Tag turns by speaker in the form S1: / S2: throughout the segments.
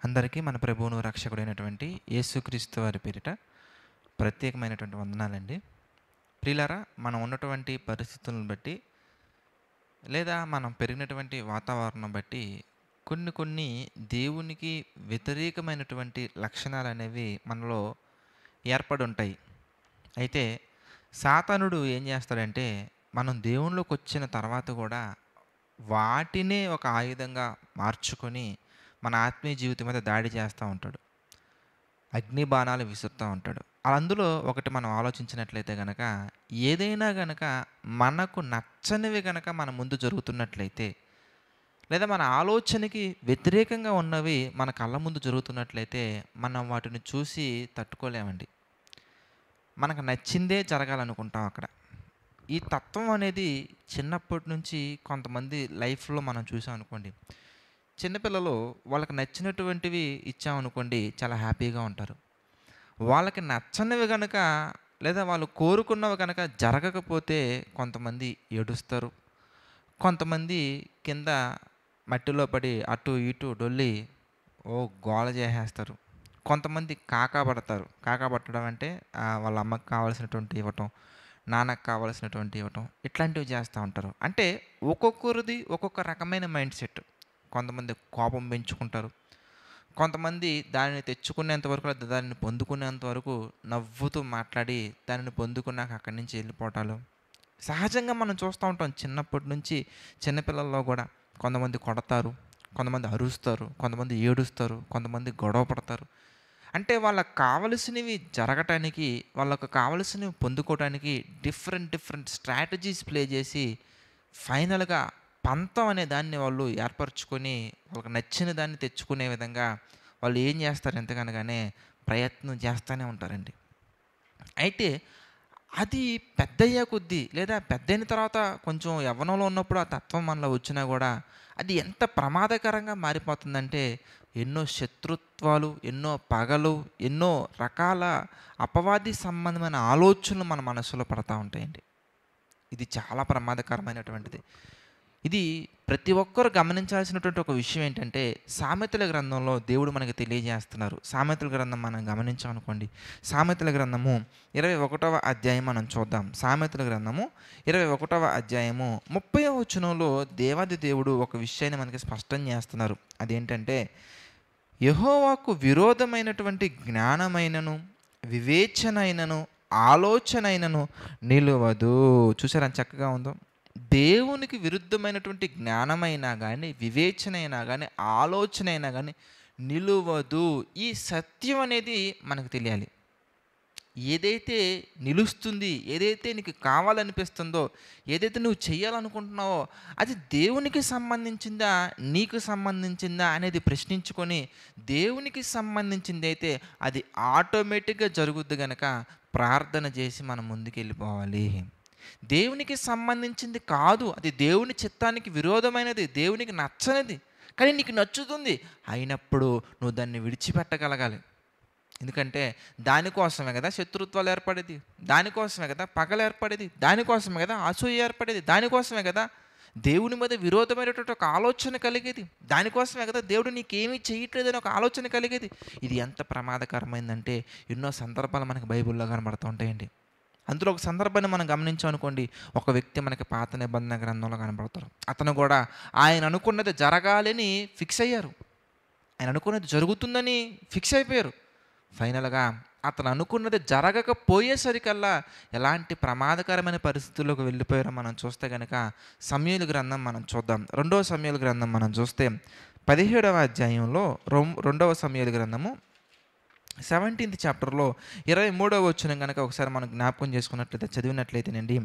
S1: అందరికీ మన ప్రభువును రక్షకుడైనటువంటి యేసుక్రీస్తు వారి పేరిట ప్రత్యేకమైనటువంటి వందనాలండి. ప్రియులారా, మనం ఉన్నటువంటి పరిస్థితులను బట్టి లేదా మనం పెరిగినటువంటి వాతావరణం బట్టి కొన్ని కొన్ని దేవునికి వ్యతిరేకమైనటువంటి లక్షణాలు అనేవి మనలో ఏర్పడి ఉంటాయి. అయితే సాతానుడు ఏం చేస్తాడంటే, మనం దేవునిలోకి వచ్చిన తర్వాత కూడా వాటినే ఒక ఆయుధంగా మార్చుకొని మన ఆత్మీయ జీవితం మీద దాడి చేస్తూ ఉంటాడు. అగ్ని బాణాలు విసురుతూ ఉంటాడు. అందులో ఒకటి మనం ఆలోచించినట్లయితే గనక, ఏదైనా గనక మనకు నచ్చనివి గనక మన ముందు జరుగుతున్నట్లయితే, లేదా మన ఆలోచనకి వ్యతిరేకంగా ఉన్నవి మన కళ్ళ ముందు జరుగుతున్నట్లయితే, మనం వాటిని చూసి తట్టుకోలేమండి. మనకు నచ్చిందే జరగాలనుకుంటాం అక్కడ. ఈ తత్వం అనేది చిన్నప్పటి నుంచి కొంతమంది లైఫ్‌లో మనం చూసామనుకోండి. చిన్నపిల్లలు వాళ్ళకి నచ్చినటువంటివి ఇచ్చామనుకోండి, చాలా హ్యాపీగా ఉంటారు. వాళ్ళకి నచ్చనివి గనక లేదా వాళ్ళు కోరుకున్నవి గనక జరగకపోతే కొంతమంది ఏడుస్తారు. కొంతమంది కింద మట్టిలో పడి అటు ఇటు డొల్లి గోల చేసేస్తారు. కొంతమంది కాకా పడతారు. కాకా పట్టడం అంటే వాళ్ళ అమ్మకి కావాల్సినటువంటివి ఇవ్వటం, నాన్నకి కావాల్సినటువంటివి ఇవ్వటం, ఇట్లాంటివి చేస్తూ ఉంటారు. అంటే ఒక్కొక్కరిది ఒక్కొక్క రకమైన మైండ్ సెట్. కొంతమంది కోపం పెంచుకుంటారు. కొంతమంది దానిని తెచ్చుకునేంత వరకు లేదా దానిని పొందుకునేంత వరకు నవ్వుతూ మాట్లాడి దానిని పొందుకున్నాక అక్కడి నుంచి వెళ్ళిపోవటాలు సహజంగా మనం చూస్తూ ఉంటాం. చిన్నప్పటి నుంచి చిన్నపిల్లల్లో కూడా కొంతమంది కొడతారు, కొంతమంది అరుస్తారు, కొంతమంది ఏడుస్తారు, కొంతమంది గొడవ పడతారు. అంటే వాళ్ళకి కావలసినవి జరగటానికి, వాళ్ళకు కావలసినవి పొందుకోవడానికి డిఫరెంట్ స్ట్రాటజీస్ ప్లే చేసి ఫైనల్గా పంతం అనే దాన్ని వాళ్ళు ఏర్పరచుకొని వాళ్ళకి నచ్చిన దాన్ని తెచ్చుకునే విధంగా వాళ్ళు ఏం చేస్తారు ఎంతకనగానే ప్రయత్నం చేస్తూనే ఉంటారండి. అయితే అది పెద్దయ్యే కొద్దీ లేదా పెద్దయిన తర్వాత కొంచెం యవ్వనంలో ఉన్నప్పుడు ఆ తత్వం మనలో వచ్చినా కూడా అది ఎంత ప్రమాదకరంగా మారిపోతుందంటే, ఎన్నో శత్రుత్వాలు, ఎన్నో పగలు, ఎన్నో రకాల అపవాది సంబంధమైన ఆలోచనలు మన మనసులో పడతా ఉంటాయండి. ఇది చాలా ప్రమాదకరమైనటువంటిది. ఇది ప్రతి ఒక్కరు గమనించాల్సినటువంటి ఒక విషయం ఏంటంటే, సామెతల గ్రంథంలో దేవుడు మనకి తెలియజేస్తున్నారు. సామెతల గ్రంథం మనం గమనించామనుకోండి, సామెతల గ్రంథము 21వ అధ్యాయం మనం చూద్దాం. సామెతల గ్రంథము 21వ అధ్యాయము 30వ వచనంలో దేవాది దేవుడు ఒక విషయాన్ని మనకి స్పష్టం చేస్తున్నారు. అదేంటంటే, యెహోవాకు విరోధమైనటువంటి జ్ఞానమైనను వివేచనైనను ఆలోచనైనను నిలువదు. చూసారా ఎంత చక్కగా ఉందో. దేవునికి విరుద్ధమైనటువంటి జ్ఞానమైనా కానీ, వివేచన అయినా కానీ, ఆలోచన అయినా కానీ నిలువదు. ఈ సత్యం అనేది మనకు తెలియాలి. ఏదైతే నిలుస్తుంది, ఏదైతే నీకు కావాలనిపిస్తుందో, ఏదైతే నువ్వు చేయాలనుకుంటున్నావో అది దేవునికి సంబంధించిందా, నీకు సంబంధించిందా అనేది ప్రశ్నించుకొని, దేవునికి సంబంధించింది అయితే అది ఆటోమేటిక్గా జరుగుద్ది గనక ప్రార్థన చేసి మనం ముందుకెళ్ళిపోవాలి. దేవునికి సంబంధించింది కాదు, అది దేవుని చిత్తానికి విరోధమైనది, దేవునికి నచ్చనిది, కానీ నీకు నచ్చుతుంది అయినప్పుడు నువ్వు దాన్ని విడిచిపెట్టగలగాలి. ఎందుకంటే దానికోసమే కదా శత్రుత్వాలు ఏర్పడేది, దానికోసమే కదా పగలు ఏర్పడేది, దానికోసమే కదా అసూయ ఏర్పడేది, దానికోసమే కదా దేవుని మీద విరోధమైనటువంటి ఒక ఆలోచన కలిగేది, దానికోసమే కదా దేవుడు నీకేమీ చేయట్లేదని ఒక ఆలోచన కలిగేది. ఇది ఎంత ప్రమాదకరమైందంటే ఎన్నో సందర్భాలు మనకి బైబిల్లో కనబడుతూ ఉంటాయండి. అందులో ఒక సందర్భాన్ని మనం గమనించామనుకోండి, ఒక వ్యక్తి మనకి పాత నిబంధన గ్రంథంలో కనబడతారు. అతను కూడా ఆయన అనుకున్నది జరగాలని ఫిక్స్ అయ్యారు. ఆయన అనుకున్నది జరుగుతుందని ఫిక్స్ అయిపోయారు. ఫైనల్గా అతను అనుకున్నది జరగకపోయేసరికల్లా ఎలాంటి ప్రమాదకరమైన పరిస్థితుల్లోకి వెళ్ళిపోయారో మనం చూస్తే కనుక సమూయేలు గ్రంథం మనం చూద్దాం. 2వ సమూయేలు గ్రంథం మనం చూస్తే 17వ అధ్యాయంలో 2వ సమూయేలు గ్రంథము 17th చాప్టర్లో 23వ వచనం కనుక ఒకసారి మనం జ్ఞాపకం చేసుకున్నట్లయితే చదివినట్లయితేనండి,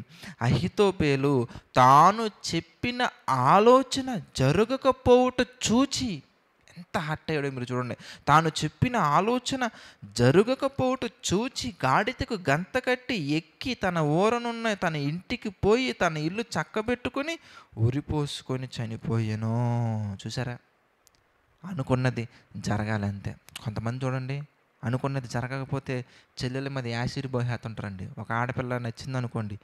S1: అహీతోపెలు తాను చెప్పిన ఆలోచన జరగకపోవుట చూచి ఎంత హర్ట్ అయ్యాడో మీరు చూడండి. తాను చెప్పిన ఆలోచన జరగకపోవుట చూచి గాడిదకు గంత కట్టి ఎక్కి తన ఊరనున్న తన ఇంటికి పోయి తన ఇల్లు చక్కబెట్టుకొని ఉరిపోసుకొని చనిపోయాను. చూసారా, అనుకున్నది జరగాలంతే. కొంతమంది చూడండి, అనుకున్నది జరగకపోతే చెల్లెల మీద యాసిడ్ పోసేస్తుంటారండి. ఒక ఆడపిల్ల నచ్చిందనుకోండి,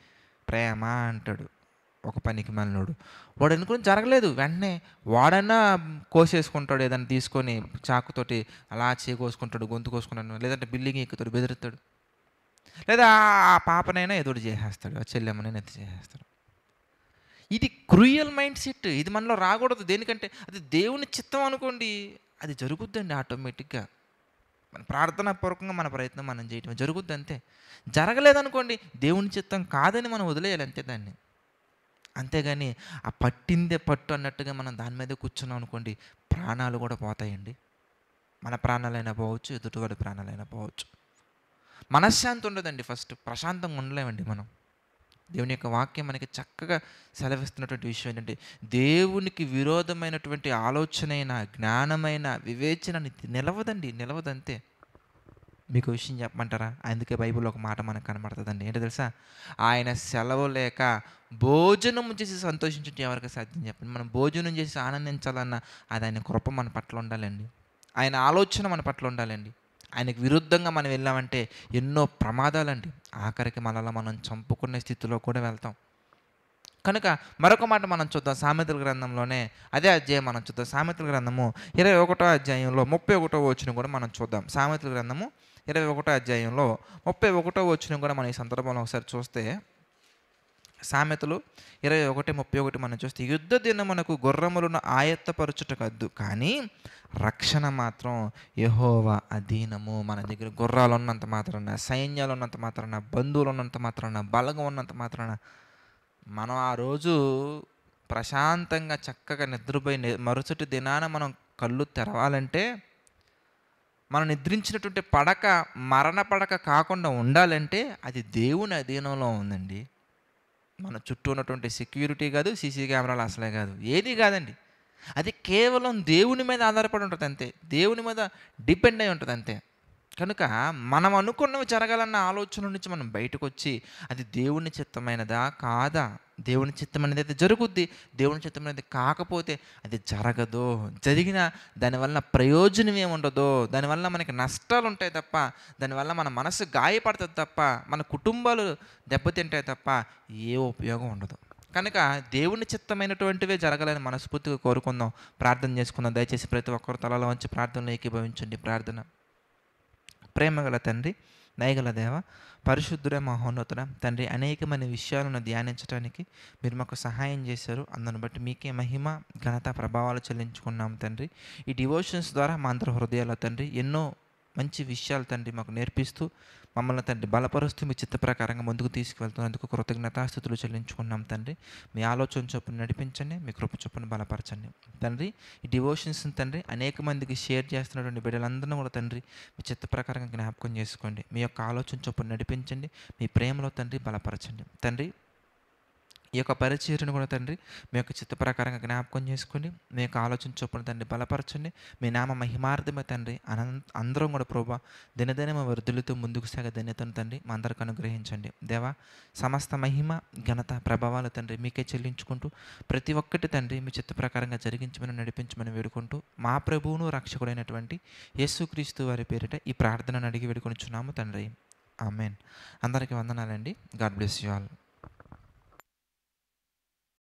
S1: ప్రేమ అంటాడు, ఒక పనికి మాలినోడు. వాడు అనుకుని జరగలేదు. వెంటనే వాడన్నా కోసేసుకుంటాడు, ఏదైనా తీసుకొని చాకుతోటి అలా కోసుకుంటాడు, గొంతు కోసుకుంటాడు, లేదంటే బిల్డింగ్ ఎక్కుతాడు, బెదిరిస్తాడు, లేదా ఆ పాపనైనా ఎదురు చేసేస్తాడు, ఆ చెల్లెమ్మనైనా ఎత్తి చేసేస్తాడు. ఇది క్రూయల్ మైండ్ సెట్. ఇది మనలో రాకూడదు. దేనికంటే అది దేవుని చిత్తం అనుకోండి, అది జరుగుద్దండి ఆటోమేటిక్గా. మన ప్రార్థనాపూర్వకంగా మన ప్రయత్నం మనం చేయటం జరుగుద్ది అంతే. జరగలేదనుకోండి, దేవుని చిత్తం కాదని మనం వదిలేయాలి అంతే దాన్ని. అంతేగాని ఆ పట్టిందే పట్టు అన్నట్టుగా మనం దాని మీదే కూర్చున్నాం అనుకోండి, ప్రాణాలు కూడా పోతాయండి. మన ప్రాణాలైనా పోవచ్చు, ఎదుటివాడి ప్రాణాలైనా పోవచ్చు. మనశ్శాంతి ఉండదండి. ఫస్ట్ ప్రశాంతంగా ఉండలేమండి మనం. దేవుని యొక్క వాక్యం మనకి చక్కగా సెలవిస్తున్నటువంటి విషయం ఏంటంటే, దేవునికి విరోధమైనటువంటి ఆలోచనైన, జ్ఞానమైన, వివేచన నిలవదండి, నిలవదంతే. మీకు విషయం చెప్పమంటారా? అందుకే బైబిల్లో ఒక మాట మనకు కనబడుతుందండి. ఏంటో తెలుసా? ఆయన సెలవు లేక భోజనం చేసి సంతోషించుంటే ఎవరికి సాధ్యం చెప్పండి? మనం భోజనం చేసి ఆనందించాలన్న అది ఆయన కృప మన పట్ల ఉండాలండి. ఆయన ఆలోచన మన పట్ల ఉండాలండి. ఆయనకు విరుద్ధంగా మనం వెళ్ళామంటే ఎన్నో ప్రమాదాలండి. ఆఖరికి మనల్ని మనం చంపుకునే స్థితిలో కూడా వెళ్తాం. కనుక మరొక మాట మనం చూద్దాం. సామెతల గ్రంథంలోనే అదే అధ్యాయం మనం చూద్దాం. సామెతల గ్రంథము 21వ అధ్యాయంలో 31వ వచనం కూడా మనం చూద్దాం. సామెతల గ్రంథము 21వ అధ్యాయంలో 31వ వచనం కూడా మనం ఈ సందర్భంలో ఒకసారి చూస్తే, సామెతలు 21:31 మనం చూస్తే, యుద్ధ దినమునకు గుర్రములను ఆయత్తపరచుట కద్దు, కానీ రక్షణ మాత్రం యెహోవా అధీనము. మన దగ్గర గుర్రాలు ఉన్నంత మాత్రాన, సైన్యాలు ఉన్నంత మాత్రాన, బంధువులు ఉన్నంత మాత్రాన, బలగం ఉన్నంత మాత్రాన మనం ఆ రోజు ప్రశాంతంగా చక్కగా నిద్రపోయి మరుసటి దినాన మనం కళ్ళు తెరవాలంటే, మనం నిద్రించినటువంటి పడక మరణ పడక కాకుండా ఉండాలంటే అది దేవుని అధీనంలో ఉందండి. మన చుట్టూ ఉన్నటువంటి సెక్యూరిటీ కాదు, సీసీ కెమెరాలు అసలే కాదు, ఏది కాదండి. అది కేవలం దేవుని మీద ఆధారపడి ఉంటుంది అంతే. దేవుని మీద డిపెండ్ అయి ఉంటుంది అంతే. కనుక మనం అనుకున్నవి జరగాలన్న ఆలోచన నుంచి మనం బయటకు వచ్చి, అది దేవుని చిత్తమైనదా కాదా, దేవుని చిత్తం అనేది అయితే జరుగుద్ది, దేవుని చిత్తం అనేది కాకపోతే అది జరగదు. జరిగిన దానివల్ల ప్రయోజనం ఏముండదు, దానివల్ల మనకి నష్టాలు ఉంటాయి తప్ప, దానివల్ల మన మనసు గాయపడుతుంది తప్ప, మన కుటుంబాలు దెబ్బతింటాయి తప్ప ఏ ఉపయోగం ఉండదు. కనుక దేవుని చిత్తమైనటువంటివే జరగాలని మనస్ఫూర్తిగా కోరుకుందాం, ప్రార్థన చేసుకుందాం. దయచేసి ప్రతి ఒక్కరు తలలో వంచి ప్రార్థనలో ఏకీభవించండి. ప్రార్థన. ప్రేమగల తండ్రి, దయగల దేవ, పరిశుద్ధుడే, మహోన్నతుడ తండ్రి, అనేకమైన విషయాలను ధ్యానించడానికి మీరు మాకు సహాయం చేశారు. అందును బట్టి మీకే మహిమ, ఘనత, ప్రభావాలు చెల్లించుకున్నాం తండ్రి. ఈ డివోషన్స్ ద్వారా మా అందరి హృదయాల తండ్రి ఎన్నో మంచి విషయాలు తండ్రి మాకు నేర్పిస్తూ, మమ్మల్ని తండ్రి బలపరుస్తూ మీ చిత్త ప్రకారంగా ముందుకు తీసుకువెళ్తున్నందుకు కృతజ్ఞతాస్తుతులు చెల్లించుకున్నాం తండ్రి. మీ ఆలోచన చొప్పున నడిపించండి, మీ కృప చొప్పున బలపరచండి తండ్రి. ఈ డివోషన్స్ని తండ్రి అనేక మందికి షేర్ చేస్తున్నటువంటి బిడ్డలందరినీ కూడా తండ్రి మీ చిత్త ప్రకారంగా జ్ఞాపకం చేసుకోండి. మీ యొక్క ఆలోచన చొప్పున నడిపించండి, మీ ప్రేమలో తండ్రి బలపరచండి తండ్రి. ఈ యొక్క పరిచర్యను కూడా తండ్రి మీ యొక్క చిత్త ప్రకారంగా జ్ఞాపకం చేసుకోండి, మీ యొక్క ఆలోచన చొప్పున తండ్రి బలపరచండి. మీ నామ మహిమార్థమే తండ్రి అందరం కూడా ప్రభా దినదినమ వృద్ధులతో ముందుకు సాగే ధన్యతను తండ్రి మా అందరికి అనుగ్రహించండి. దేవా, సమస్త మహిమ, ఘనత, ప్రభావాలు తండ్రి మీకే చెల్లించుకుంటూ ప్రతి ఒక్కటి తండ్రి మీ చిత్త ప్రకారంగా జరిగించమని నడిపించమని వేడుకుంటూ మా ప్రభువును రక్షకుడైనటువంటి యేసుక్రీస్తు వారి పేరిట ఈ ప్రార్థనను అడిగి వేడుకొనిచున్నాము తండ్రి. ఆమెన్. అందరికీ వందనాలండి. God bless you all.